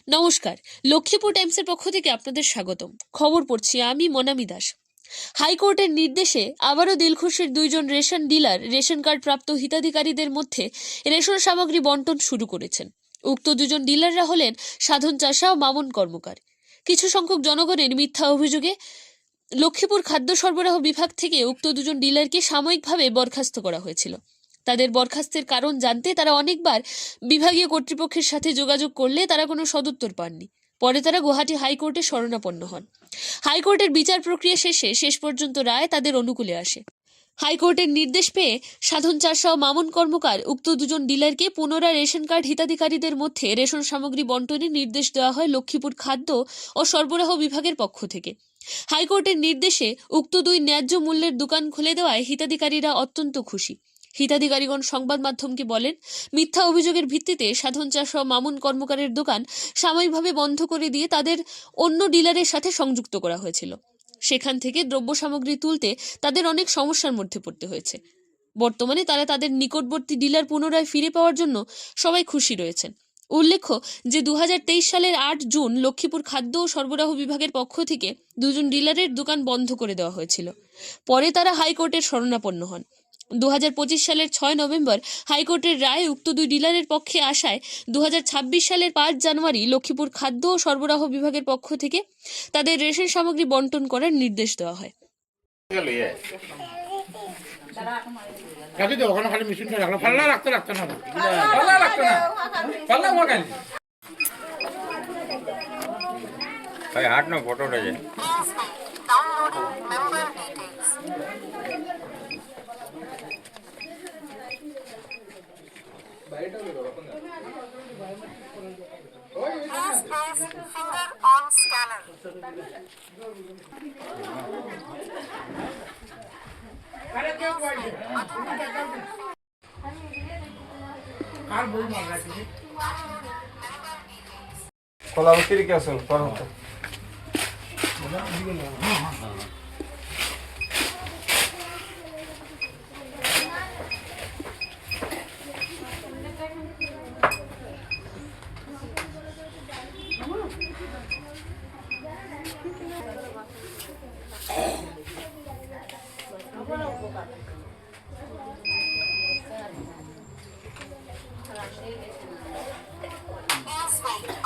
নমস্কার, লক্ষ্মীপুর টাইমসের পক্ষ থেকে আপনাদের স্বাগতম। খবর পড়ছি আমি মনামি দাস। হাইকোর্টের নির্দেশে আবারও দিলখুশির দুইজন রেশন ডিলার রেশন কার্ড প্রাপ্ত হিতাধিকারীদের মধ্যে রেশন সামগ্রী বন্টন শুরু করেছেন। উক্ত দুজন ডিলাররা হলেন সাধন চাষা ও মামুন কর্মকার। কিছু সংখ্যক জনগণের মিথ্যা অভিযোগে লক্ষ্মীপুর খাদ্য সরবরাহ বিভাগ থেকে উক্ত দুজন ডিলারকে সাময়িকভাবে বরখাস্ত করা হয়েছিল। তাদের বরখাস্তের কারণ জানতে তারা অনেকবার বিভাগীয় কর্তৃপক্ষের সাথে যোগাযোগ করলে তারা কোনো সদুত্তর পাননি। পরে তারা গুয়াহাটি হাইকোর্টে শরণাপন্ন হন। হাইকোর্টের বিচার প্রক্রিয়া শেষ পর্যন্ত রায় তাদের অনুকূলে আসে। হাইকোর্টের নির্দেশ পেয়ে সাধন চাষা ও মামুন কর্মকার উক্ত দুজন ডিলারকে পুনরায় রেশন কার্ড হিতাধিকারীদের মধ্যে রেশন সামগ্রী বন্টনের নির্দেশ দেওয়া হয় লক্ষ্মীপুর খাদ্য ও সরবরাহ বিভাগের পক্ষ থেকে। হাইকোর্টের নির্দেশে উক্ত দুই ন্যায্য মূল্যের দোকান খুলে দেওয়ায় হিতাধিকারীরা অত্যন্ত খুশি। হিতাধিকারীগণ সংবাদ মাধ্যমকে বলেন, মিথ্যা অভিযোগের ভিত্তিতে সাধন চাষা ও মামুন কর্মকারের দোকান সাময়িকভাবে বন্ধ করে দিয়ে তাদের অন্য ডিলারের সাথে সংযুক্ত করা হয়েছিল। সেখান থেকে দ্রব্য সামগ্রী তুলতে তাদের অনেক সমস্যার মধ্যে পড়তে হয়েছে। বর্তমানে তারা তাদের নিকটবর্তী ডিলার পুনরায় ফিরে পাওয়ার জন্য সবাই খুশি রয়েছেন। উল্লেখ্য যে 2023 সালের 8 জুন লক্ষ্মীপুর খাদ্য ও সরবরাহ বিভাগের পক্ষ থেকে দুজন ডিলারের দোকান বন্ধ করে দেওয়া হয়েছিল। পরে তারা হাইকোর্টের শরণাপন্ন হন। 2025 সালের 6 নভেম্বর হাইকোর্টের রায় উক্ত দুই ডিলারের পক্ষে আসায় 2026 সালের 5 জানুয়ারি লক্ষ্মীপুর খাদ্য ও সরবরাহ বিভাগের পক্ষ থেকে তাদের রেশন সামগ্রী বন্টন করার নির্দেশ দেওয়া হয়। Finger on scanner. কলাবতীর কি আছেন করো তো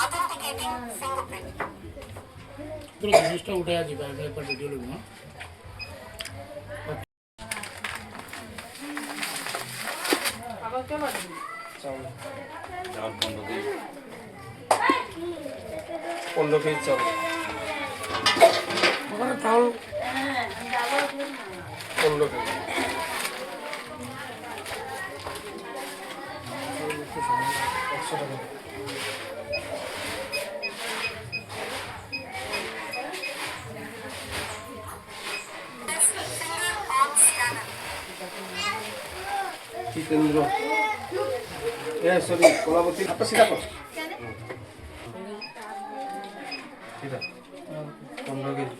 Authenticating fingerprint. জিনিসটা উঠে দিবে আমি একবার ভিডিও নেব না আবার কেন চাউল 15 কেজি চাউল ওখানে চাউল 15 KG Finger on scanner. Jitendra sorry Kalabati আপনার সিধা কর সিধা 15 KG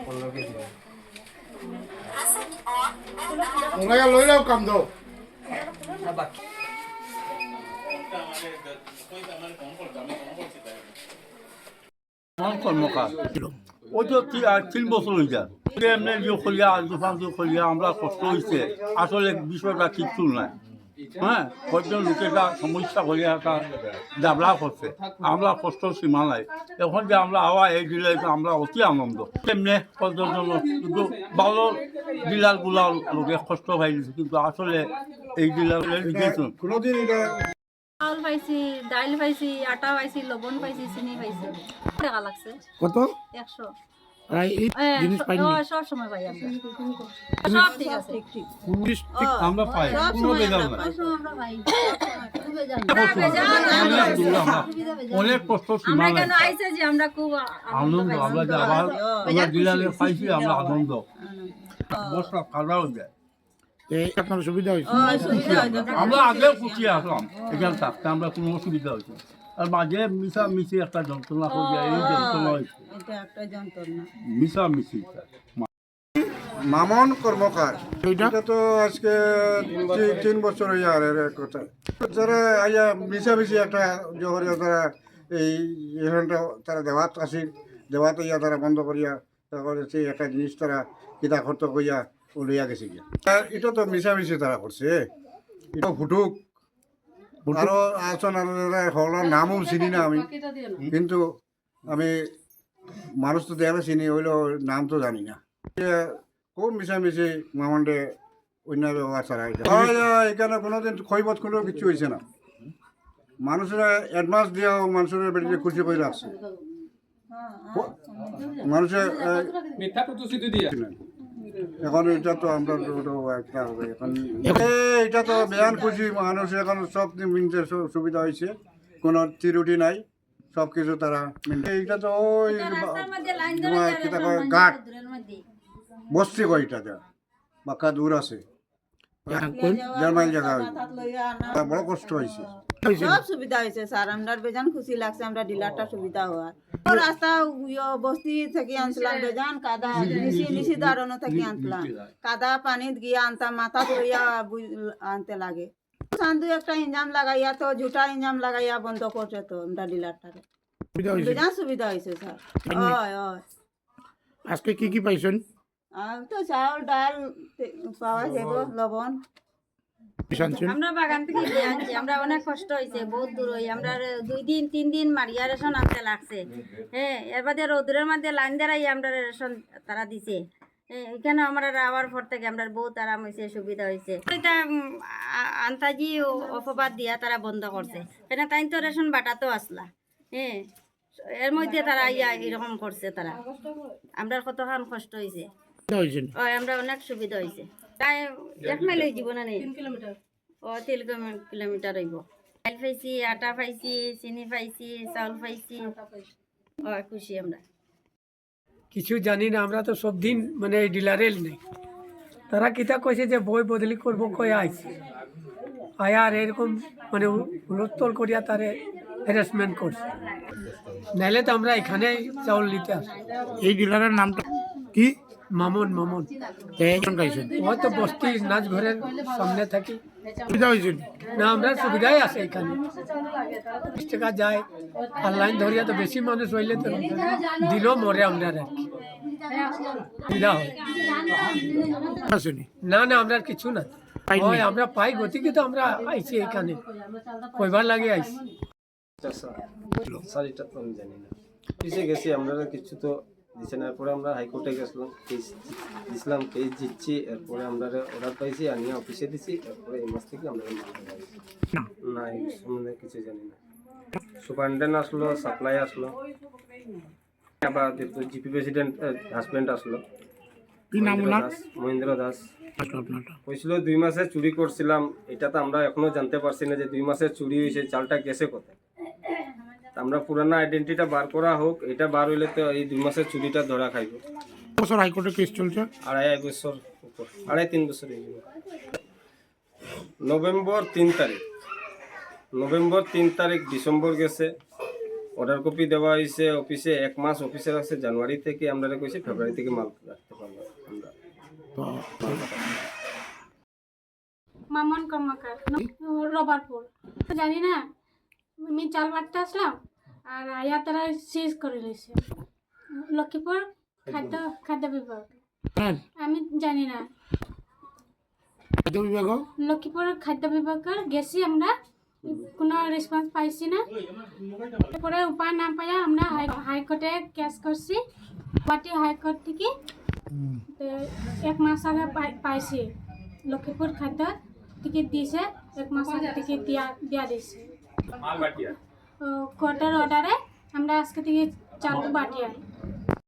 15 KG Asset on bill amount. ওনাকে লই যাও কাম দাও আমার কর্মকার ওই তো 3 বছর হয়ে যায় এমনি যে খলিয়া দোকান খলিয়া আমরা কষ্ট হয়েছে আসলে বিষয়টা কিচ্ছু নাই। হ্যাঁ, কয়েকজন লোকেরা সমস্যা করে একটা দাবলা করছে, আমরা কষ্ট সীমা নাই। এখন যে আমরা আওয়া এই দিলে আমরা অতি আনন্দ। এমনি কয়েকজন কিন্তু ভালো ডিলারগুলা লোকে কষ্ট পাই দিচ্ছে, কিন্তু আসলে এই ডিলার লিখেছেন কোনোদিন এটা চাউল পাইছি, ডাইল পাইছি, আটা পাইছি, লবণ পাইছি, চিনি পাইছি। টাকা লাগছে কত 100। আর এই জিনিস পাইনি সব সময় পাই আমরা। সব ঠিক আছে। আমরা পাই সব কোনো সময় বেজাল আমরা নাই। পাই। অনেক কষ্ট সীমা আমরা নাই। কেন আইছে যে আমরা খুব আনন্দ আমরা যে আবার আমরা ডিলারে পাইছি আমরা আনন্দ বসা খাওয়া যায়। এই আপনার সুবিধা হয়েছে আমরা আগেও খুশি আসলাম এখানে থাকতে, আমরা কোনো অসুবিধা হয়েছে আর মাঝে মিশামিশি একটা যন্ত্রণা হয়ে যায়, এই যন্ত্রণা হয়েছে মিশামিশি। মামন কর্মকার এইটা এটা তো আজকে 3 বছর হয়ে আর এর কথা তারা আইয়া মিশামিশি একটা জহরিয়া তারা এই এখানটা তারা দেওয়াত আসিল দেওয়াতে ইয়া তারা বন্ধ করিয়া তারপরে সেই একটা জিনিস তারা কিতা খর্ত করিয়া ও লইয়া গেছে গিয়া এটা তো মিশামিশি তারা করছে এটা ফুটুক আরো আসন আরো হলার নামও চিনি না আমি কিন্তু আমি মানুষ তো দেখলে চিনি হইলো নাম তো জানি না খুব মিশামিশি মামন্ডে অন্য ব্যবহার ছাড়া এখানে কোনোদিন ক্ষয়বোধ কোনো কিছু হয়েছে না মানুষের অ্যাডভান্স দিয়েও মানুষের বেড়ে খুশি করে রাখছে মানুষের এখন এটা তো আমরা একটা হবে এখন এটা তো বেয়ান খুশি মানুষ এখন সব মিনতে সুবিধা হয়েছে কোনো ত্রুটি নাই সব কিছু তারা এইটা তো ওই কিতা কয় ঘাট বস্তি কয় এটা বাক্কা দূর আছে দেড় মাইল জায়গা বড় কষ্ট হয়েছে সব সুবিধা হয়েছে স্যার আমরা বেজান খুশি লাগছে আমরা ডিলারটা সুবিধা হওয়ার রাস্তা বস্তি থেকে আনছিলাম বেজান কাদা নিশি দাঁড়ানো থেকে আনছিলাম কাদা পানিত গিয়ে আনতাম মাথা ধরিয়া আনতে লাগে চান্দু একটা ইঞ্জাম লাগাইয়া তো ঝুটা ইঞ্জাম লাগাইয়া বন্ধ করছে তো আমরা ডিলারটারে বেজান সুবিধা হয়েছে স্যার হয় হয় আজকে কি পাইছেন তো চাউল ডাল পাওয়া যাব লবণ আমরা বাগান থেকে নিয়ে আনছি আমরা অনেক কষ্ট হয়েছে বহুত দূর হই আমরা 2 দিন 3 দিন মারিয়া রেশন আনতে লাগছে হ্যাঁ এর বাদে রোদ্রের মধ্যে লাইন দাঁড়াই আমরা রেশন তারা দিছে এখানে আমরা আওয়ার পর থেকে আমরা বহুত আরাম হয়েছে সুবিধা হয়েছে এটা আন্তাজি অপবাদ দিয়া তারা বন্ধ করছে কেন তাই তো রেশন বাটাতেও আসলা হ্যাঁ এর মধ্যে তারা ইয়া এরকম করছে তারা আমরা কতক্ষণ কষ্ট হয়েছে আমরা অনেক সুবিধা হয়েছে তাই 1 মাইল হয়ে জীবনে নেই 3 কিলোমিটার ও 3 কিলোমিটার হইব ডাল পাইছি আটা পাইছি চিনি পাইছি চাউল পাইছি ও খুশি আমরা কিছু জানি না আমরা তো সব দিন মানে এই ডিলারে নেই তারা কিতা কইছে যে বই বদলি করব কই আইছে আয়ার এরকম মানে হুলস্থল করিয়া তারে হ্যারাসমেন্ট করছে নাইলে তো আমরা এখানে চাউল নিতে আসি এই ডিলারের নামটা কি মামুন মামুন একজন গাইছেন হয়তো বস্তি নাচ ঘরের সামনে থাকি সুবিধা হয়েছে না আমরা সুবিধাই আছে এখানে 20 টাকা যায় আর লাইন ধরিয়া তো বেশি মানুষ হইলে তো দিনও মরে আমরা আর কি সুবিধা হয় আসেনি না না আমরা কিছু না হয় আমরা পাই গতিকে তো আমরা আইছি এখানে কয়বার লাগে আইছি স্যার এটা তো আমি জানি না কিসে গেছি আমরা কিছু তো দিচ্ছে না এরপরে আমরা হাইকোর্টে গেছিলাম কেস দিছিলাম কেস জিতছি এরপরে আমরা অর্ডার পাইছি আনিয়ে অফিসে দিছি এরপরে এই মাস থেকে আমরা না এই সম্বন্ধে কিছু জানি না সুপারিনটেন্ডেন্ট আসলো সাপ্লাই আসলো আবার জিপি প্রেসিডেন্ট হাজব্যান্ড আসলো কি নাম ওনার মহেন্দ্র দাস কইছিল 2 মাসে চুরি করছিলাম এটা তো আমরা এখনো জানতে পারছি না যে 2 মাসে চুরি হয়েছে চালটা গেছে কোথায় আমরা পুরানা আইডেন্টিটা বার করা হোক এটা বার হইলে তো এই 2 মাসের চুরিটা ধরা খাইব বছর হাইকোর্টে কেস চলছে 2.5 বছর উপর 2.5-3 বছর হয়ে গেল নভেম্বর 3 তারিখ ডিসেম্বর গেছে অর্ডার কপি দেওয়া হয়েছে অফিসে 1 মাস অফিসের আছে জানুয়ারি থেকে আমরা কইছি ফেব্রুয়ারি থেকে মাল রাখতে পারবো আমরা মামন কর্মকার রবারপুর জানি না আমি চাল বাটতে আসলাম আর আয়া তারা সিজ করে লইছে লক্ষ্মীপুর খাদ্য বিভাগ আমি জানি না খাদ্য বিভাগ লক্ষ্মীপুর খাদ্য বিভাগের গেছি আমরা কোনো রেসপন্স পাইছি না তারপরে উপায় না পাইয়া আমরা হাইকোর্টে কেস করছি গুয়াহাটি হাইকোর্ট থেকে 1 মাস আগে পাইছি লক্ষ্মীপুর খাদ্য টিকিট দিয়েছে 1 মাস আগে টিকিট দিয়া দিয়েছে কোর্টের অর্ডারে আমরা আজকে থেকে চাল বাটিয়া